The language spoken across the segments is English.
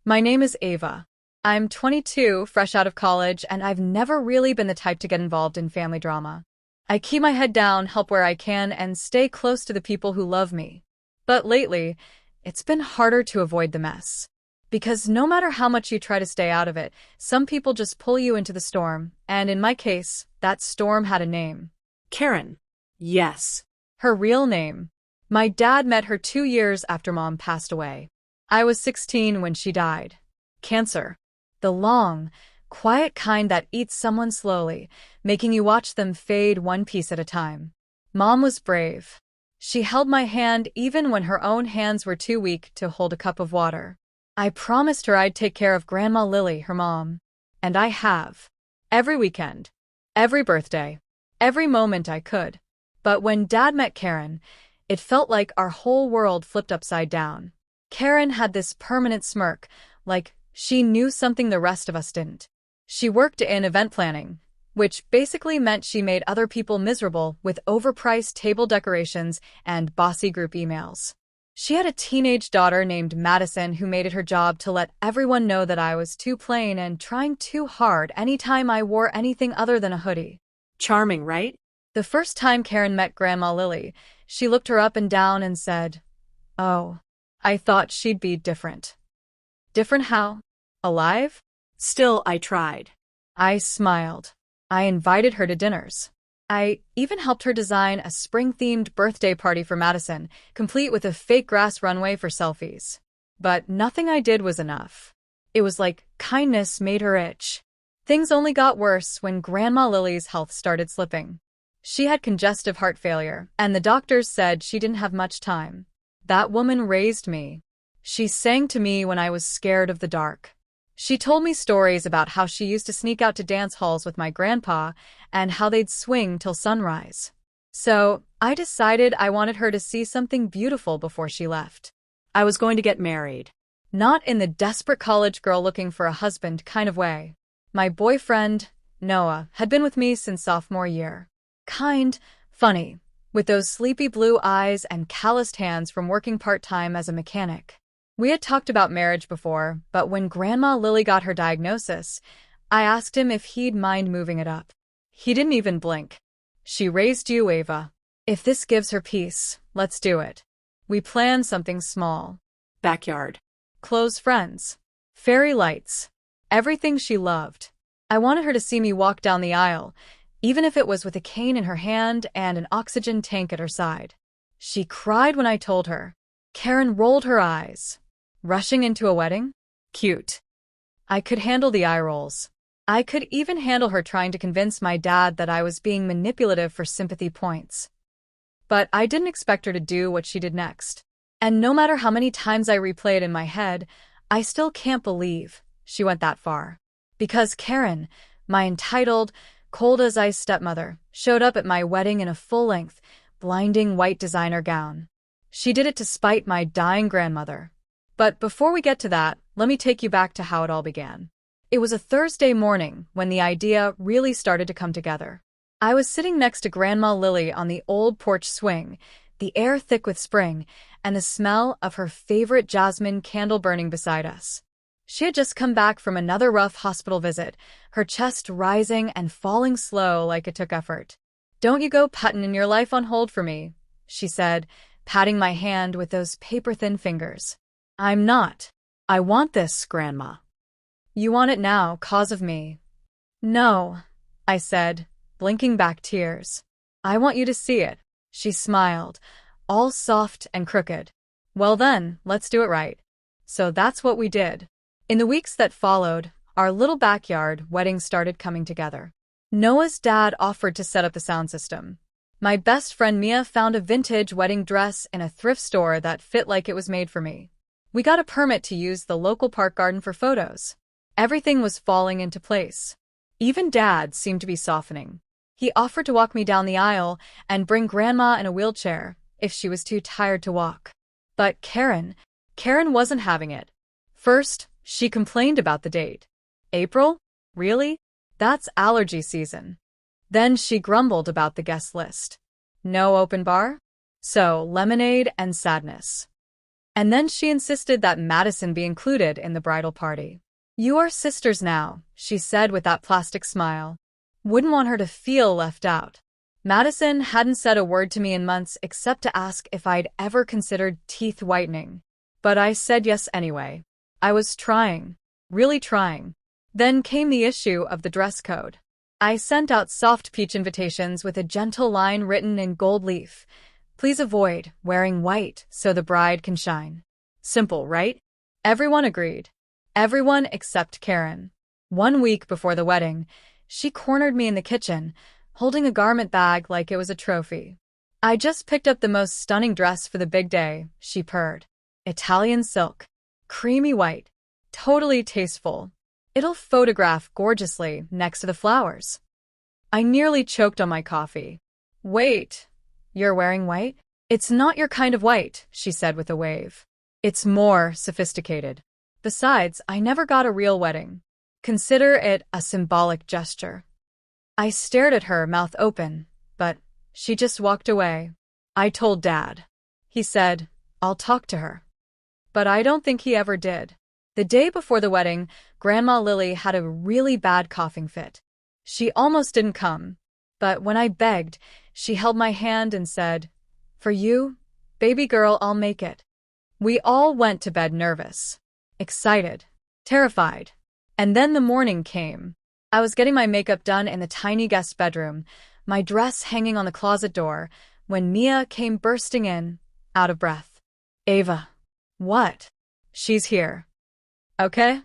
My name is Ava. I'm 22, fresh out of college, and I've never really been the type to get involved in family drama. I keep my head down, help where I can, and stay close to the people who love me. But lately, it's been harder to avoid the mess. Because no matter how much you try to stay out of it, some people just pull you into the storm, and in my case, that storm had a name. Karen. Yes. Her real name. My dad met her 2 years after Mom passed away. I was 16 when she died. Cancer. The long, quiet kind that eats someone slowly, making you watch them fade one piece at a time. Mom was brave. She held my hand even when her own hands were too weak to hold a cup of water. I promised her I'd take care of Grandma Lily, her mom. And I have. Every weekend. Every birthday. Every moment I could. But when Dad met Karen, it felt like our whole world flipped upside down. Karen had this permanent smirk, like she knew something the rest of us didn't. She worked in event planning, which basically meant she made other people miserable with overpriced table decorations and bossy group emails. She had a teenage daughter named Madison who made it her job to let everyone know that I was too plain and trying too hard anytime I wore anything other than a hoodie. Charming, right? The first time Karen met Grandma Lily, she looked her up and down and said, "Oh, I thought she'd be different." Different how? Alive? Still, I tried. I smiled. I invited her to dinners. I even helped her design a spring-themed birthday party for Madison, complete with a fake grass runway for selfies. But nothing I did was enough. It was like kindness made her itch. Things only got worse when Grandma Lily's health started slipping. She had congestive heart failure, and the doctors said she didn't have much time. That woman raised me. She sang to me when I was scared of the dark. She told me stories about how she used to sneak out to dance halls with my grandpa and how they'd swing till sunrise. So, I decided I wanted her to see something beautiful before she left. I was going to get married. Not in the desperate college girl looking for a husband kind of way. My boyfriend, Noah, had been with me since sophomore year. Kind, funny, with those sleepy blue eyes and calloused hands from working part-time as a mechanic. We had talked about marriage before, but when Grandma Lily got her diagnosis, I asked him if he'd mind moving it up. He didn't even blink. "She raised you, Ava. If this gives her peace, let's do it." We planned something small. Backyard. Close friends. Fairy lights. Everything she loved. I wanted her to see me walk down the aisle, even if it was with a cane in her hand and an oxygen tank at her side. She cried when I told her. Karen rolled her eyes. Rushing into a wedding? Cute. I could handle the eye rolls. I could even handle her trying to convince my dad that I was being manipulative for sympathy points. But I didn't expect her to do what she did next. And no matter how many times I replay it in my head, I still can't believe she went that far. Because Karen, my entitled, cold-as-ice stepmother, showed up at my wedding in a full-length, blinding white designer gown. She did it to spite my dying grandmother. But before we get to that, let me take you back to how it all began. It was a Thursday morning when the idea really started to come together. I was sitting next to Grandma Lily on the old porch swing, the air thick with spring, and the smell of her favorite jasmine candle burning beside us. She had just come back from another rough hospital visit, her chest rising and falling slow like it took effort. "Don't you go puttin' your life on hold for me," she said, patting my hand with those paper-thin fingers. "I'm not. I want this, Grandma." "You want it now, 'cause of me." "No," I said, blinking back tears. "I want you to see it." She smiled, all soft and crooked. "Well then, let's do it right." So that's what we did. In the weeks that followed, our little backyard wedding started coming together. Noah's dad offered to set up the sound system. My best friend Mia found a vintage wedding dress in a thrift store that fit like it was made for me. We got a permit to use the local park garden for photos. Everything was falling into place. Even Dad seemed to be softening. He offered to walk me down the aisle and bring Grandma in a wheelchair if she was too tired to walk. But Karen wasn't having it. First, she complained about the date. April? Really? That's allergy season. Then she grumbled about the guest list. No open bar? So, lemonade and sadness. And then she insisted that Madison be included in the bridal party. "You are sisters now," she said with that plastic smile. Wouldn't want her to feel left out. Madison hadn't said a word to me in months except to ask if I'd ever considered teeth whitening. But I said yes anyway. I was trying. Really trying. Then came the issue of the dress code. I sent out soft peach invitations with a gentle line written in gold leaf. "Please avoid wearing white so the bride can shine." Simple, right? Everyone agreed. Everyone except Karen. 1 week before the wedding, she cornered me in the kitchen, holding a garment bag like it was a trophy. "I just picked up the most stunning dress for the big day," she purred. "Italian silk. Creamy white. Totally tasteful. It'll photograph gorgeously next to the flowers." I nearly choked on my coffee. "Wait, you're wearing white?" "It's not your kind of white," she said with a wave. "It's more sophisticated. Besides, I never got a real wedding. Consider it a symbolic gesture." I stared at her, mouth open, but she just walked away. I told Dad. He said, "I'll talk to her." But I don't think he ever did. The day before the wedding, Grandma Lily had a really bad coughing fit. She almost didn't come, but when I begged, she held my hand and said, "For you, baby girl, I'll make it." We all went to bed nervous, excited, terrified. And then the morning came. I was getting my makeup done in the tiny guest bedroom, my dress hanging on the closet door, when Mia came bursting in, out of breath. "Ava." "What?" "She's here." "Okay."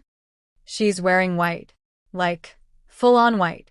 "She's wearing white. Like, full-on white."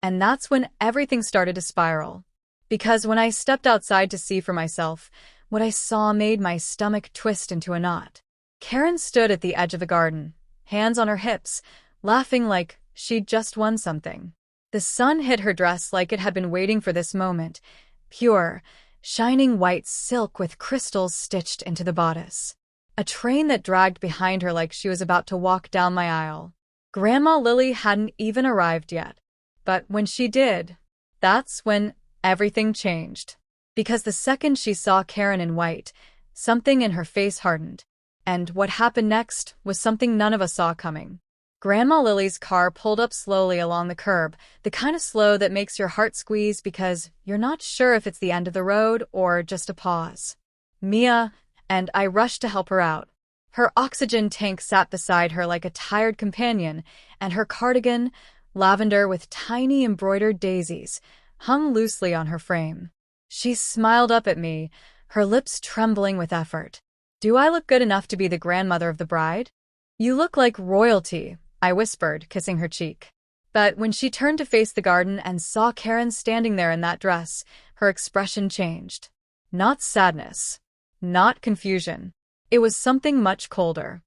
And that's when everything started to spiral. Because when I stepped outside to see for myself, what I saw made my stomach twist into a knot. Karen stood at the edge of the garden, hands on her hips, laughing like she'd just won something. The sun hit her dress like it had been waiting for this moment, pure, shining white silk with crystals stitched into the bodice. A train that dragged behind her like she was about to walk down my aisle. Grandma Lily hadn't even arrived yet. But when she did, that's when everything changed. Because the second she saw Karen in white, something in her face hardened. And what happened next was something none of us saw coming. Grandma Lily's car pulled up slowly along the curb, the kind of slow that makes your heart squeeze because you're not sure if it's the end of the road or just a pause. Mia and I rushed to help her out. Her oxygen tank sat beside her like a tired companion, and her cardigan, lavender with tiny embroidered daisies, hung loosely on her frame. She smiled up at me, her lips trembling with effort. "Do I look good enough to be the grandmother of the bride?" "You look like royalty," I whispered, kissing her cheek. But when she turned to face the garden and saw Karen standing there in that dress, her expression changed. Not sadness. Not confusion. It was something much colder.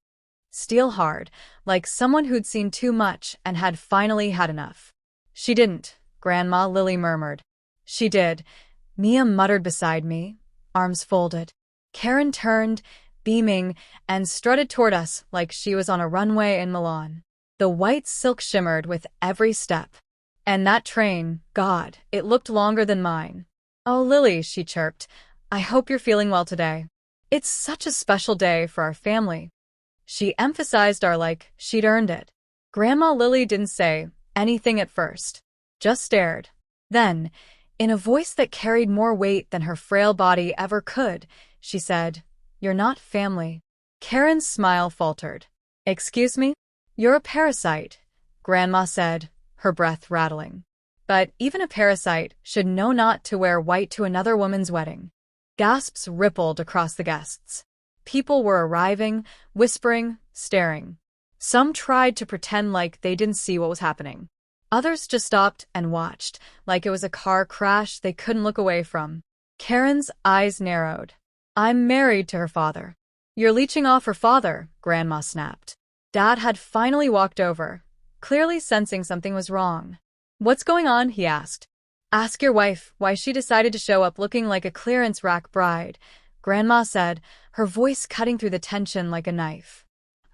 Steel hard, like someone who'd seen too much and had finally had enough. "She didn't," Grandma Lily murmured. "She did," Mia muttered beside me, arms folded. Karen turned, beaming, and strutted toward us like she was on a runway in Milan. The white silk shimmered with every step. And that train, God, it looked longer than mine. "Oh, Lily," she chirped, "I hope you're feeling well today. It's such a special day for our family." She emphasized our like she'd earned it. Grandma Lily didn't say anything at first, just stared. Then, in a voice that carried more weight than her frail body ever could, she said, "You're not family." Karen's smile faltered. "Excuse me?" "You're a parasite," Grandma said, her breath rattling. "But even a parasite should know not to wear white to another woman's wedding." Gasps rippled across the guests. People were arriving, whispering, staring. Some tried to pretend like they didn't see what was happening. Others just stopped and watched, like it was a car crash they couldn't look away from. Karen's eyes narrowed. "I'm married to her father." "You're leeching off her father," Grandma snapped. Dad had finally walked over, clearly sensing something was wrong. "What's going on?" he asked. "Ask your wife why she decided to show up looking like a clearance rack bride," Grandma said, her voice cutting through the tension like a knife.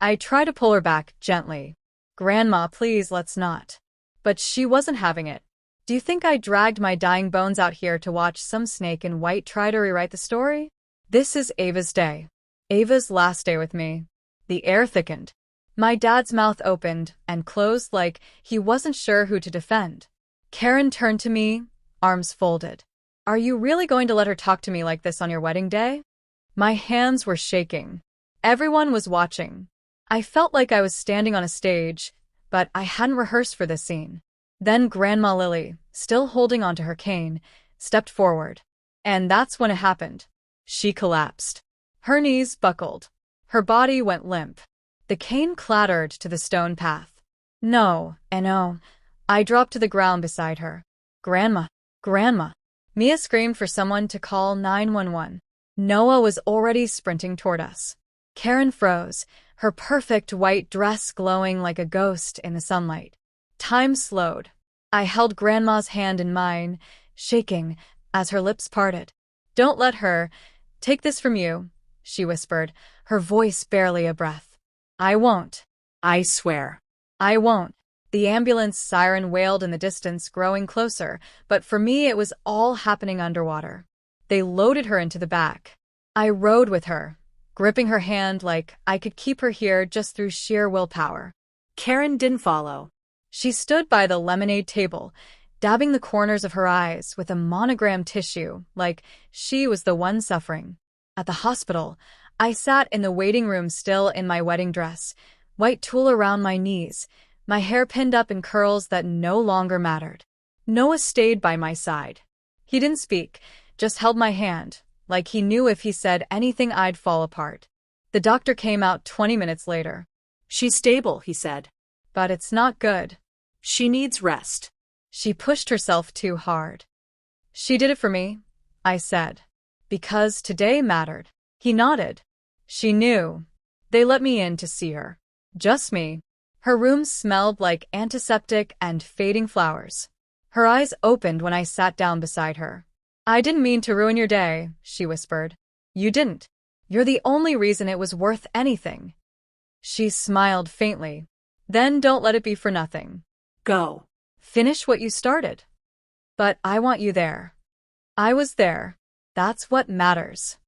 I tried to pull her back gently. "Grandma, please, let's not." But she wasn't having it. "Do you think I dragged my dying bones out here to watch some snake in white try to rewrite the story? This is Ava's day. Ava's last day with me. The air thickened. My dad's mouth opened and closed like he wasn't sure who to defend. Karen turned to me, arms folded. Are you really going to let her talk to me like this on your wedding day? My hands were shaking. Everyone was watching. I felt like I was standing on a stage, but I hadn't rehearsed for this scene. Then Grandma Lily, still holding onto her cane, stepped forward. And that's when it happened. She collapsed. Her knees buckled. Her body went limp. The cane clattered to the stone path. No, and oh. I dropped to the ground beside her. Grandma, Grandma. Mia screamed for someone to call 911. Noah was already sprinting toward us. Karen froze, her perfect white dress glowing like a ghost in the sunlight. Time slowed. I held Grandma's hand in mine, shaking as her lips parted. Don't let her. Take this from you, she whispered, her voice barely a breath. I won't. I swear. I won't. The ambulance siren wailed in the distance, growing closer, but for me it was all happening underwater. They loaded her into the back. I rode with her, gripping her hand like I could keep her here just through sheer willpower. Karen didn't follow. She stood by the lemonade table, dabbing the corners of her eyes with a monogram tissue, like she was the one suffering. At the hospital, I sat in the waiting room still in my wedding dress, white tulle around my knees, my hair pinned up in curls that no longer mattered. Noah stayed by my side. He didn't speak, just held my hand, like he knew if he said anything I'd fall apart. The doctor came out 20 minutes later. She's stable, he said. But it's not good. She needs rest. She pushed herself too hard. She did it for me, I said. Because today mattered. He nodded. She knew. They let me in to see her. Just me. Her room smelled like antiseptic and fading flowers. Her eyes opened when I sat down beside her. I didn't mean to ruin your day, she whispered. You didn't. You're the only reason it was worth anything. She smiled faintly. Then don't let it be for nothing. Go. Finish what you started. But I want you there. I was there. That's what matters.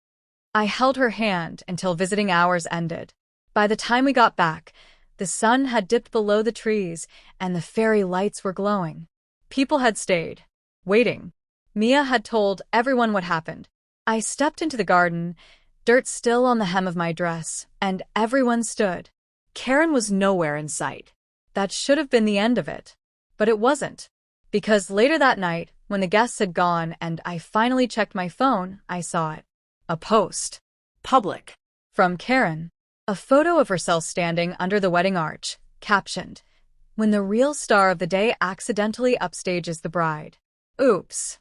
I held her hand until visiting hours ended. By the time we got back, the sun had dipped below the trees and the fairy lights were glowing. People had stayed, waiting. Mia had told everyone what happened. I stepped into the garden, dirt still on the hem of my dress, and everyone stood. Karen was nowhere in sight. That should have been the end of it. But it wasn't. Because later that night, when the guests had gone and I finally checked my phone, I saw it. A post. Public. From Karen. A photo of herself standing under the wedding arch, captioned, "When the real star of the day accidentally upstages the bride." Oops.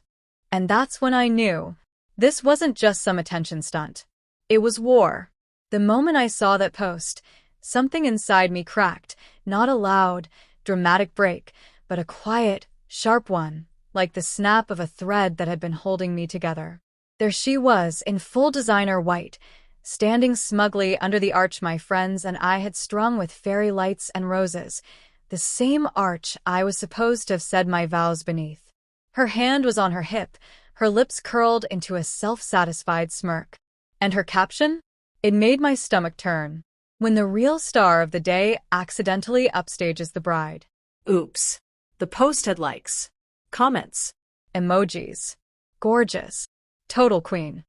And that's when I knew. This wasn't just some attention stunt. It was war. The moment I saw that post, something inside me cracked, not a loud, dramatic break, but a quiet, sharp one, like the snap of a thread that had been holding me together. There she was, in full designer white, standing smugly under the arch my friends and I had strung with fairy lights and roses, the same arch I was supposed to have said my vows beneath. Her hand was on her hip, her lips curled into a self-satisfied smirk. And her caption? It made my stomach turn. When the real star of the day accidentally upstages the bride. Oops. The post had likes. Comments. Emojis. Gorgeous. Total queen.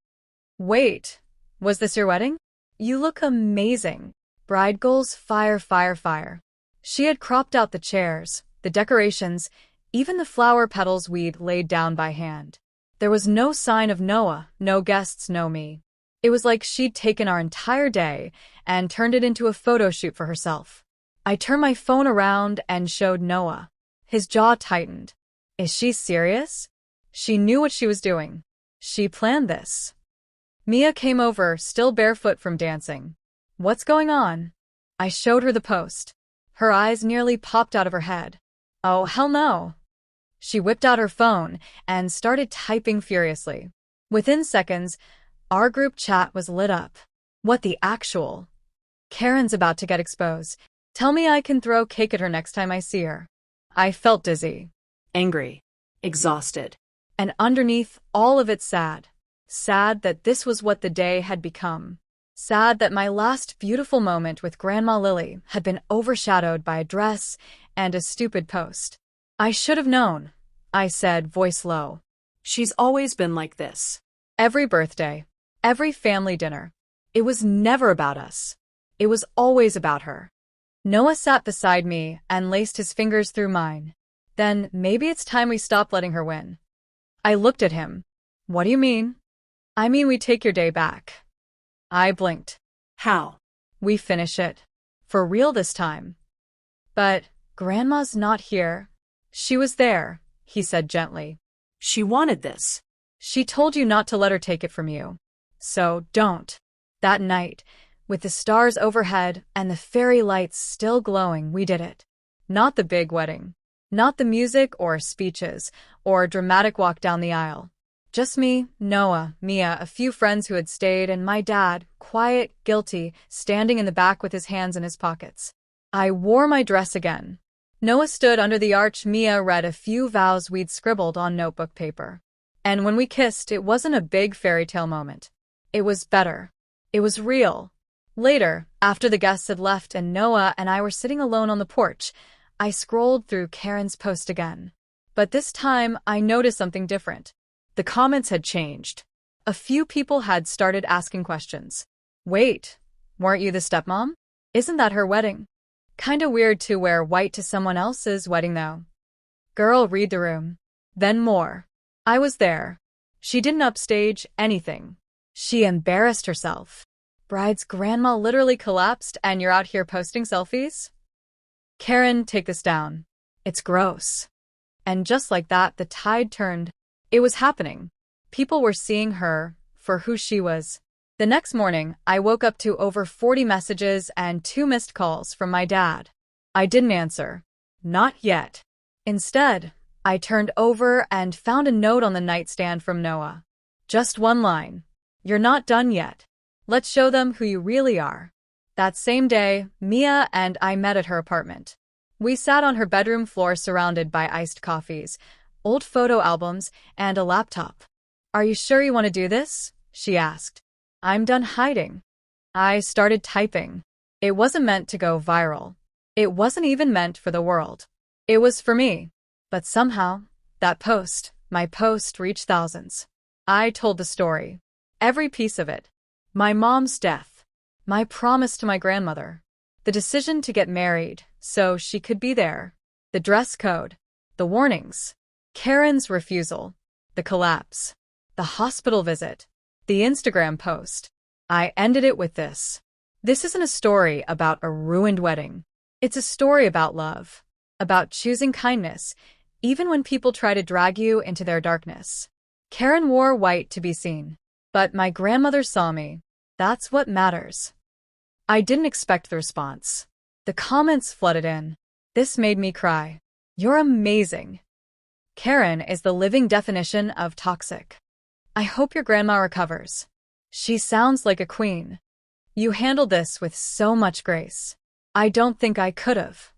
Wait. Was this your wedding? You look amazing. Bride goals, fire, fire, fire. She had cropped out the chairs, the decorations, even the flower petals we'd laid down by hand. There was no sign of Noah, no guests, no me. It was like she'd taken our entire day and turned it into a photo shoot for herself. I turned my phone around and showed Noah. His jaw tightened. Is she serious? She knew what she was doing. She planned this. Mia came over, still barefoot from dancing. What's going on? I showed her the post. Her eyes nearly popped out of her head. Oh, hell no. She whipped out her phone and started typing furiously. Within seconds, our group chat was lit up. What the actual? Karen's about to get exposed. Tell me I can throw cake at her next time I see her. I felt dizzy. Angry. Exhausted. And underneath all of it sad. Sad that this was what the day had become. sad that my last beautiful moment with Grandma Lily had been overshadowed by a dress and a stupid post. I should have known, I said, voice low. She's always been like this. Every birthday, every family dinner. It was never about us. It was always about her. Noah sat beside me and laced his fingers through mine. Then maybe it's time we stop letting her win. I looked at him. What do you mean? I mean we take your day back. I blinked. How? We finish it. For real this time. But Grandma's not here. She was there, he said gently. She wanted this. She told you not to let her take it from you. So don't. That night, with the stars overhead and the fairy lights still glowing, we did it. Not the big wedding. Not the music or speeches or dramatic walk down the aisle. Just me, Noah, Mia, a few friends who had stayed, and my dad, quiet, guilty, standing in the back with his hands in his pockets. I wore my dress again. Noah stood under the arch. Mia read a few vows we'd scribbled on notebook paper. And when we kissed, it wasn't a big fairy tale moment. It was better. It was real. Later, after the guests had left and Noah and I were sitting alone on the porch, I scrolled through Karen's post again. But this time, I noticed something different. The comments had changed. A few people had started asking questions. Wait, weren't you the stepmom? Isn't that her wedding? Kinda weird to wear white to someone else's wedding though. Girl, read the room. Then more. I was there. She didn't upstage anything. She embarrassed herself. Bride's grandma literally collapsed and you're out here posting selfies? Karen, take this down. It's gross. And just like that, the tide turned. It was happening. People were seeing her for who she was. The next morning, I woke up to over 40 messages and 2 missed calls from my dad. I didn't answer. Not yet. Instead, I turned over and found a note on the nightstand from Noah. Just one line. You're not done yet. Let's show them who you really are. That same day, Mia and I met at her apartment. We sat on her bedroom floor surrounded by iced coffees, old photo albums, and a laptop. Are you sure you want to do this? She asked. I'm done hiding. I started typing. It wasn't meant to go viral. It wasn't even meant for the world. It was for me. But somehow, that post, my post, reached thousands. I told the story. Every piece of it. My mom's death. My promise to my grandmother. The decision to get married so she could be there. The dress code. The warnings. Karen's refusal. The collapse. The hospital visit. The Instagram post. I ended it with this. This isn't a story about a ruined wedding. It's a story about love. About choosing kindness, even when people try to drag you into their darkness. Karen wore white to be seen. But my grandmother saw me. That's what matters. I didn't expect the response. The comments flooded in. This made me cry. You're amazing. Karen is the living definition of toxic. I hope your grandma recovers. She sounds like a queen. You handled this with so much grace. I don't think I could've.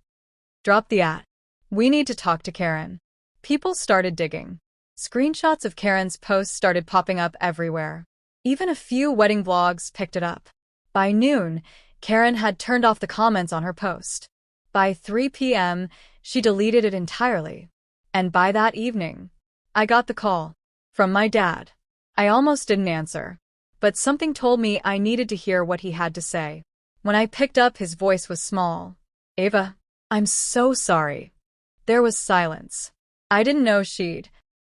Drop the at. We need to talk to Karen. People started digging. Screenshots of Karen's posts started popping up everywhere. Even a few wedding blogs picked it up. By noon, Karen had turned off the comments on her post. By 3 p.m., she deleted it entirely. And by that evening, I got the call. From my dad. I almost didn't answer. But something told me I needed to hear what he had to say. When I picked up, his voice was small. Ava, I'm so sorry. There was silence. I didn't know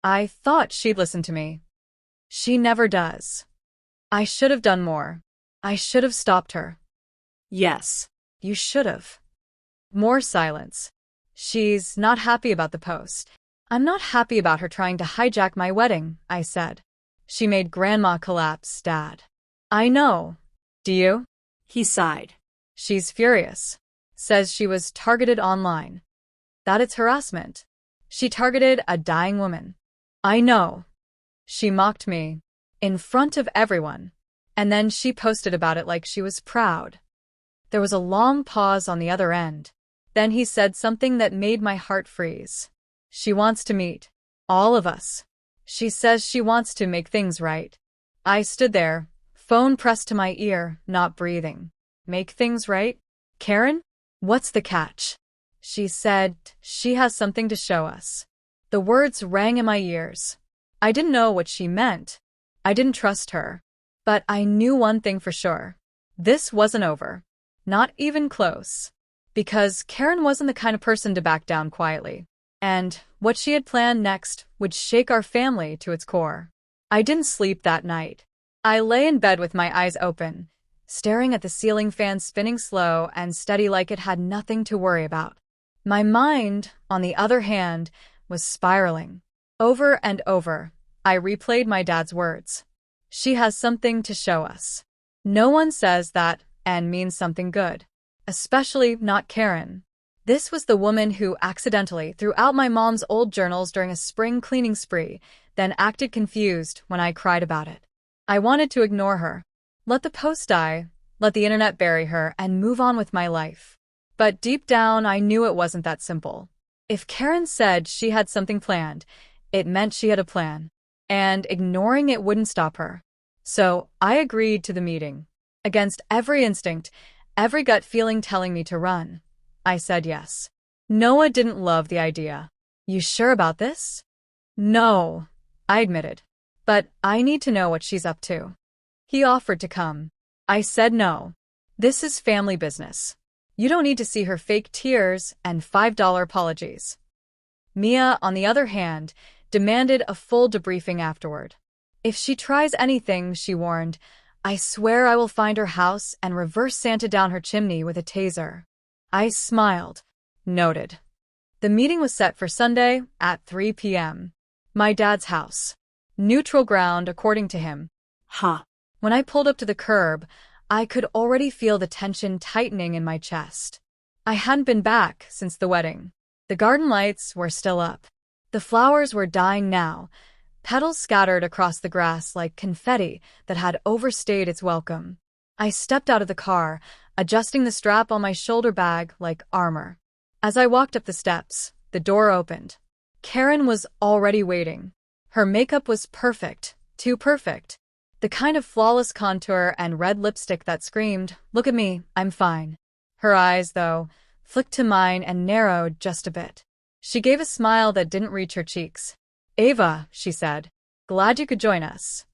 I thought she'd listen to me. She never does. I should have done more. I should have stopped her. Yes. You should have. More silence. She's not happy about the post. I'm not happy about her trying to hijack my wedding, I said. She made Grandma collapse, Dad. I know. Do you? He sighed. She's furious. Says she was targeted online. That it's harassment. She targeted a dying woman. I know. She mocked me. In front of everyone. And then she posted about it like she was proud. There was a long pause on the other end. Then he said something that made my heart freeze. She wants to meet all of us. She says she wants to make things right. I stood there, Phone pressed to my ear, not breathing. Make things right? Karen? What's the catch? She said, she has something to show us. The words rang in my ears. I didn't know what she meant. I didn't trust her. But I knew one thing for sure. This wasn't over. Not even close. Because Karen wasn't the kind of person to back down quietly. And what she had planned next would shake our family to its core. I didn't sleep that night. I lay in bed with my eyes open, staring at the ceiling fan spinning slow and steady like it had nothing to worry about. My mind, on the other hand, was spiraling. Over and over, I replayed my dad's words. She has something to show us. No one says that and means something good. Especially not Karen. This was the woman who accidentally threw out my mom's old journals during a spring cleaning spree, then acted confused when I cried about it. I wanted to ignore her. Let the post die, let the internet bury her, and move on with my life. But deep down, I knew it wasn't that simple. If Karen said she had something planned, it meant she had a plan. And ignoring it wouldn't stop her. So I agreed to the meeting. Against every instinct, every gut feeling telling me to run, I said yes. Noah didn't love the idea. You sure about this? No, I admitted. But I need to know what she's up to. He offered to come. I said no. This is family business. You don't need to see her fake tears and $5 apologies. Mia, on the other hand, demanded a full debriefing afterward. If she tries anything, she warned, I swear I will find her house and reverse Santa down her chimney with a taser. I smiled. Noted. The meeting was set for Sunday at 3 p.m. My dad's house. Neutral ground, according to him. When I pulled up to the curb, I could already feel the tension tightening in my chest. I hadn't been back since the wedding. The garden lights were still up. The flowers were dying now, petals scattered across the grass like confetti that had overstayed its welcome. I stepped out of the car, adjusting the strap on my shoulder bag like armor. As I walked up the steps, the door opened. Karen was already waiting. Her makeup was perfect, too perfect. The kind of flawless contour and red lipstick that screamed, look at me, I'm fine. Her eyes, though, flicked to mine and narrowed just a bit. She gave a smile that didn't reach her cheeks. Ava, she said, glad you could join us.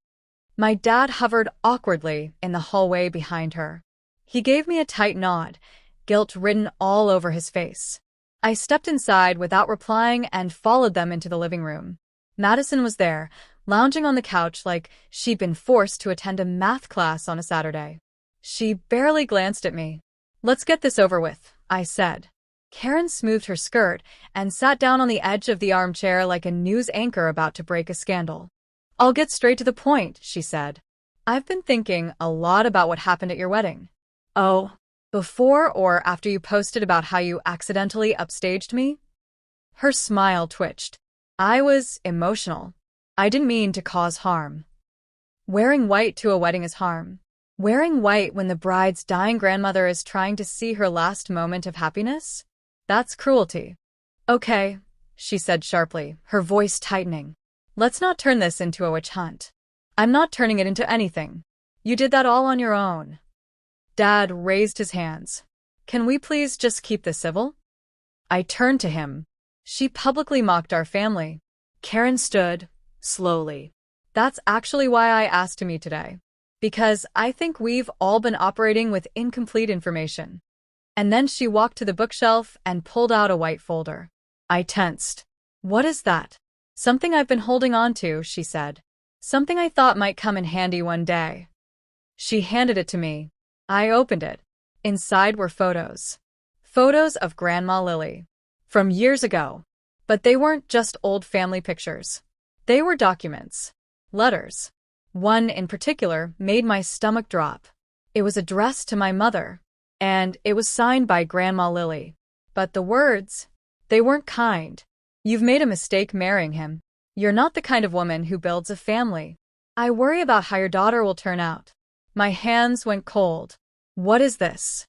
My dad hovered awkwardly in the hallway behind her. He gave me a tight nod, guilt written all over his face. I stepped inside without replying and followed them into the living room. Madison was there, lounging on the couch like she'd been forced to attend a math class on a Saturday. She barely glanced at me. Let's get this over with, I said. Karen smoothed her skirt and sat down on the edge of the armchair like a news anchor about to break a scandal. I'll get straight to the point, she said. I've been thinking a lot about what happened at your wedding. Oh, before or after you posted about how you accidentally upstaged me? Her smile twitched. I was emotional. I didn't mean to cause harm. Wearing white to a wedding is harm. Wearing white when the bride's dying grandmother is trying to see her last moment of happiness? That's cruelty. Okay, she said sharply, her voice tightening. Let's not turn this into a witch hunt. I'm not turning it into anything. You did that all on your own. Dad raised his hands. Can we please just keep this civil? I turned to him. She publicly mocked our family. Karen stood, slowly. That's actually why I asked to meet today. Because I think we've all been operating with incomplete information. And then she walked to the bookshelf and pulled out a white folder. I tensed. What is that? Something I've been holding on to, she said. Something I thought might come in handy one day. She handed it to me. I opened it. Inside were photos. Photos of Grandma Lily. From years ago. But they weren't just old family pictures. They were documents. Letters. One in particular made my stomach drop. It was addressed to my mother. And it was signed by Grandma Lily. But the words, they weren't kind. You've made a mistake marrying him. You're not the kind of woman who builds a family. I worry about how your daughter will turn out. My hands went cold. What is this?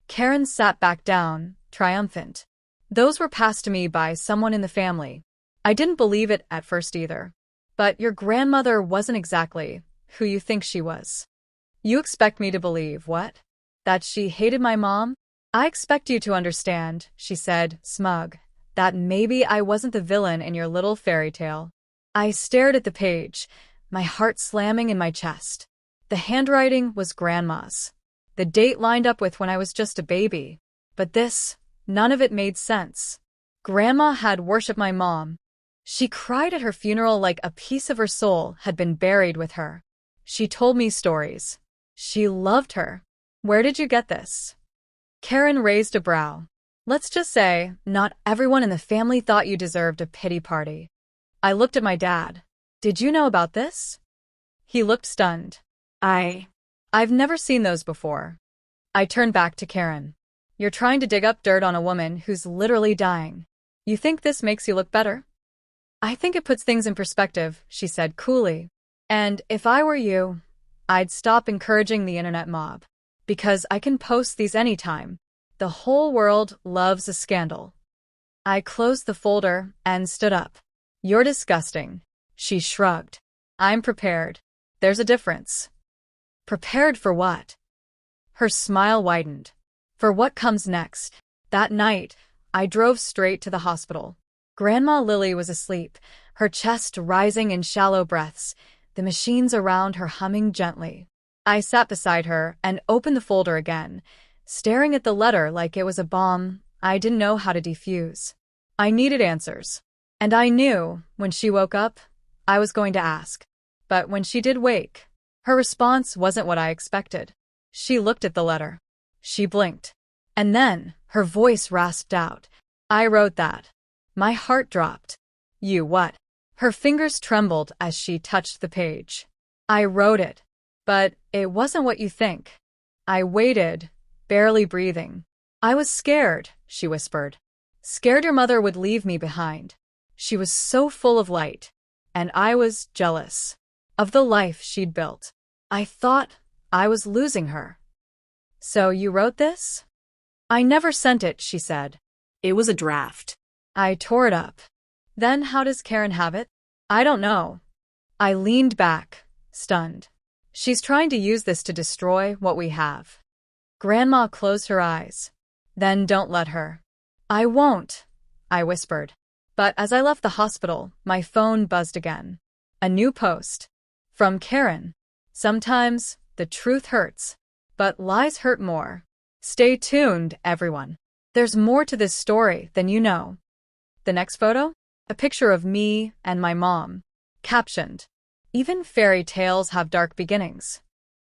Karen sat back down, triumphant. Those were passed to me by someone in the family. I didn't believe it at first either. But your grandmother wasn't exactly who you think she was. You expect me to believe what? That she hated my mom? I expect you to understand, she said, smug, that maybe I wasn't the villain in your little fairy tale. I stared at the page, my heart slamming in my chest. The handwriting was Grandma's. The date lined up with when I was just a baby. But this, none of it made sense. Grandma had worshipped my mom. She cried at her funeral like a piece of her soul had been buried with her. She told me stories. She loved her. Where did you get this? Karen raised a brow. Let's just say, not everyone in the family thought you deserved a pity party. I looked at my dad. Did you know about this? He looked stunned. I've never seen those before. I turned back to Karen. You're trying to dig up dirt on a woman who's literally dying. You think this makes you look better? I think it puts things in perspective, she said coolly. And if I were you, I'd stop encouraging the internet mob. Because I can post these anytime. The whole world loves a scandal. I closed the folder and stood up. You're disgusting. She shrugged. I'm prepared. There's a difference. Prepared for what? Her smile widened. For what comes next. That night, I drove straight to the hospital. Grandma Lily was asleep, her chest rising in shallow breaths, the machines around her humming gently. I sat beside her and opened the folder again, staring at the letter like it was a bomb I didn't know how to defuse. I needed answers. And I knew, when she woke up, I was going to ask. But when she did wake, her response wasn't what I expected. She looked at the letter. She blinked. And then, her voice rasped out. I wrote that. My heart dropped. You what? Her fingers trembled as she touched the page. I wrote it. But it wasn't what you think. I waited, barely breathing. I was scared, she whispered. Scared your mother would leave me behind. She was so full of light. And I was jealous of the life she'd built. I thought I was losing her. So you wrote this? I never sent it, she said. It was a draft. I tore it up. Then how does Karen have it? I don't know. I leaned back, stunned. She's trying to use this to destroy what we have. Grandma closed her eyes. Then don't let her. I won't, I whispered. But as I left the hospital, my phone buzzed again. A new post. From Karen. Sometimes the truth hurts, but lies hurt more. Stay tuned, everyone. There's more to this story than you know. The next photo? A picture of me and my mom. Captioned, even fairy tales have dark beginnings.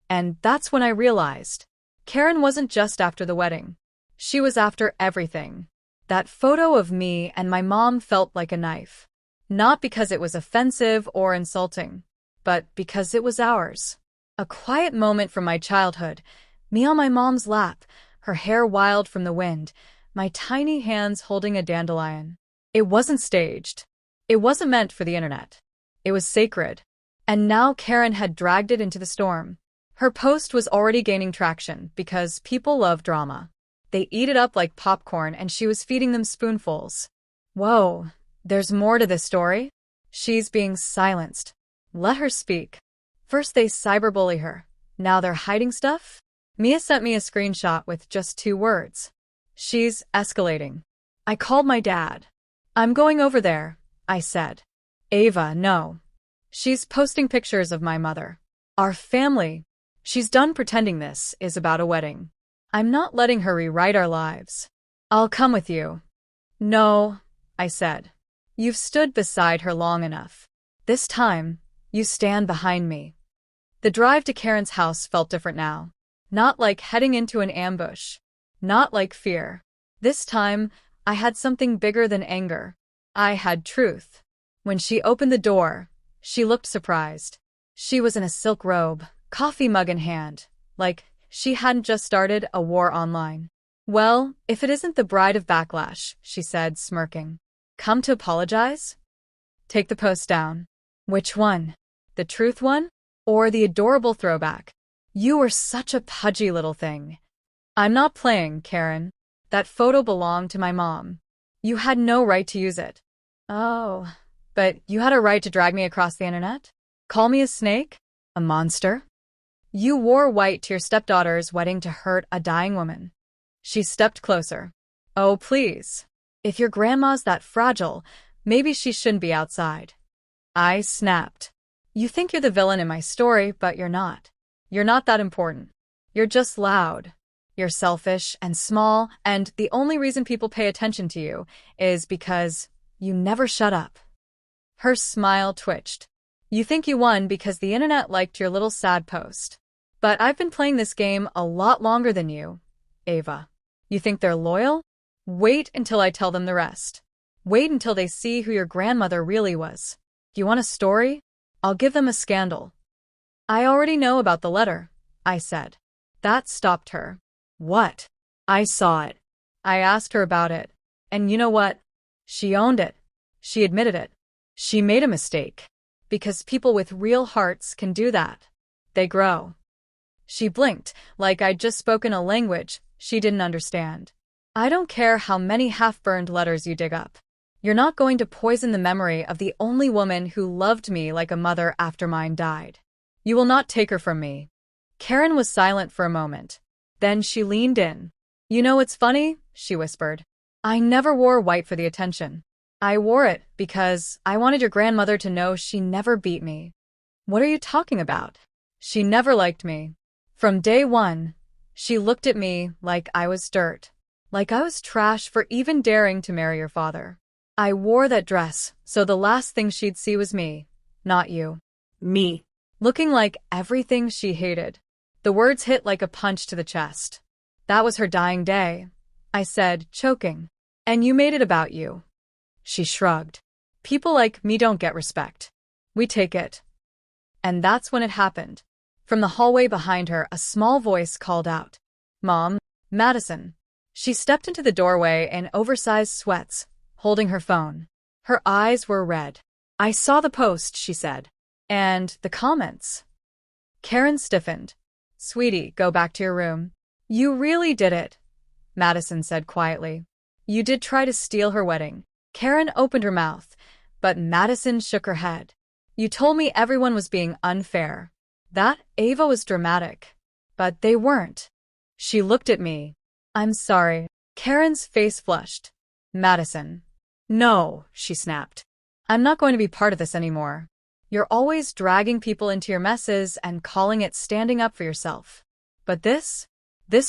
And that's when I realized, Karen wasn't just after the wedding. She was after everything. That photo of me and my mom felt like a knife. Not because it was offensive or insulting, but because it was ours. A quiet moment from my childhood, me on my mom's lap, her hair wild from the wind, my tiny hands holding a dandelion. It wasn't staged. It wasn't meant for the internet. It was sacred. And now Karen had dragged it into the storm. Her post was already gaining traction because people love drama. They eat it up like popcorn and she was feeding them spoonfuls. Whoa, there's more to this story? She's being silenced. Let her speak. First they cyberbully her. Now they're hiding stuff? Mia sent me a screenshot with just 2 words. She's escalating. I called my dad. I'm going over there, I said. Ava, no. She's posting pictures of my mother. Our family. She's done pretending this is about a wedding. I'm not letting her rewrite our lives. I'll come with you. No, I said. You've stood beside her long enough. This time, you stand behind me. The drive to Karen's house felt different now. Not like heading into an ambush. Not like fear. This time, I had something bigger than anger. I had truth. When she opened the door, she looked surprised. She was in a silk robe, coffee mug in hand, like she hadn't just started a war online. Well, if it isn't the bride of backlash, she said, smirking. Come to apologize? Take the post down. Which one? The truth one? Or the adorable throwback? You were such a pudgy little thing. I'm not playing, Karen. That photo belonged to my mom. You had no right to use it. Oh, but you had a right to drag me across the internet? Call me a snake? A monster? You wore white to your stepdaughter's wedding to hurt a dying woman. She stepped closer. Oh, please. If your grandma's that fragile, maybe she shouldn't be outside. I snapped. You think you're the villain in my story, but you're not. You're not that important. You're just loud. You're selfish and small, and the only reason people pay attention to you is because you never shut up. Her smile twitched. You think you won because the internet liked your little sad post. But I've been playing this game a lot longer than you, Ava. You think they're loyal? Wait until I tell them the rest. Wait until they see who your grandmother really was. Do you want a story? I'll give them a scandal. I already know about the letter, I said. That stopped her. What? I saw it. I asked her about it. And you know what? She owned it. She admitted it. She made a mistake. Because people with real hearts can do that. They grow. She blinked, like I'd just spoken a language she didn't understand. I don't care how many half-burned letters you dig up. You're not going to poison the memory of the only woman who loved me like a mother after mine died. You will not take her from me. Karen was silent for a moment. Then she leaned in. You know what's funny? She whispered. I never wore white for the attention. I wore it because I wanted your grandmother to know she never beat me. What are you talking about? She never liked me. From day one, she looked at me like I was dirt. Like I was trash for even daring to marry your father. I wore that dress, so the last thing she'd see was me, not you. Me. Looking like everything she hated. The words hit like a punch to the chest. That was her dying day, I said, choking. And you made it about you. She shrugged. People like me don't get respect. We take it. And that's when it happened. From the hallway behind her, a small voice called out, Mom, Madison. She stepped into the doorway in oversized sweats, holding her phone. Her eyes were red. I saw the post, she said. And the comments. Karen stiffened. Sweetie, go back to your room. You really did it, Madison said quietly. You did try to steal her wedding. Karen opened her mouth, but Madison shook her head. You told me everyone was being unfair. That Ava was dramatic. But they weren't. She looked at me. I'm sorry. Karen's face flushed. Madison. No, she snapped. I'm not going to be part of this anymore. You're always dragging people into your messes and calling it standing up for yourself. But this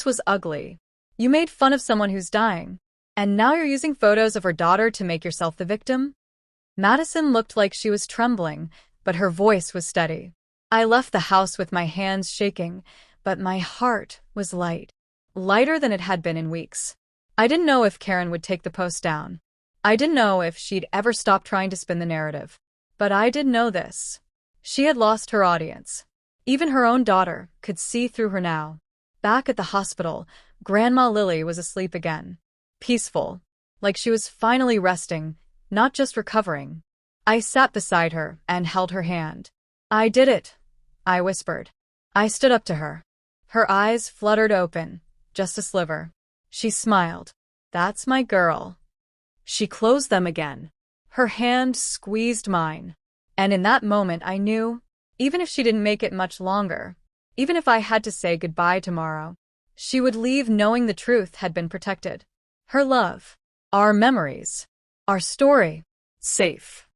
was ugly. You made fun of someone who's dying. And now you're using photos of her daughter to make yourself the victim? Madison looked like she was trembling, but her voice was steady. I left the house with my hands shaking, but my heart was light. Lighter than it had been in weeks. I didn't know if Karen would take the post down. I didn't know if she'd ever stop trying to spin the narrative. But I did know this. She had lost her audience. Even her own daughter could see through her now. Back at the hospital, Grandma Lily was asleep again. Peaceful. Like she was finally resting, not just recovering. I sat beside her and held her hand. I did it, I whispered. I stood up to her. Her eyes fluttered open, just a sliver. She smiled. That's my girl. She closed them again. Her hand squeezed mine. And in that moment I knew, even if she didn't make it much longer, even if I had to say goodbye tomorrow, she would leave knowing the truth had been protected. Her love. Our memories. Our story. Safe.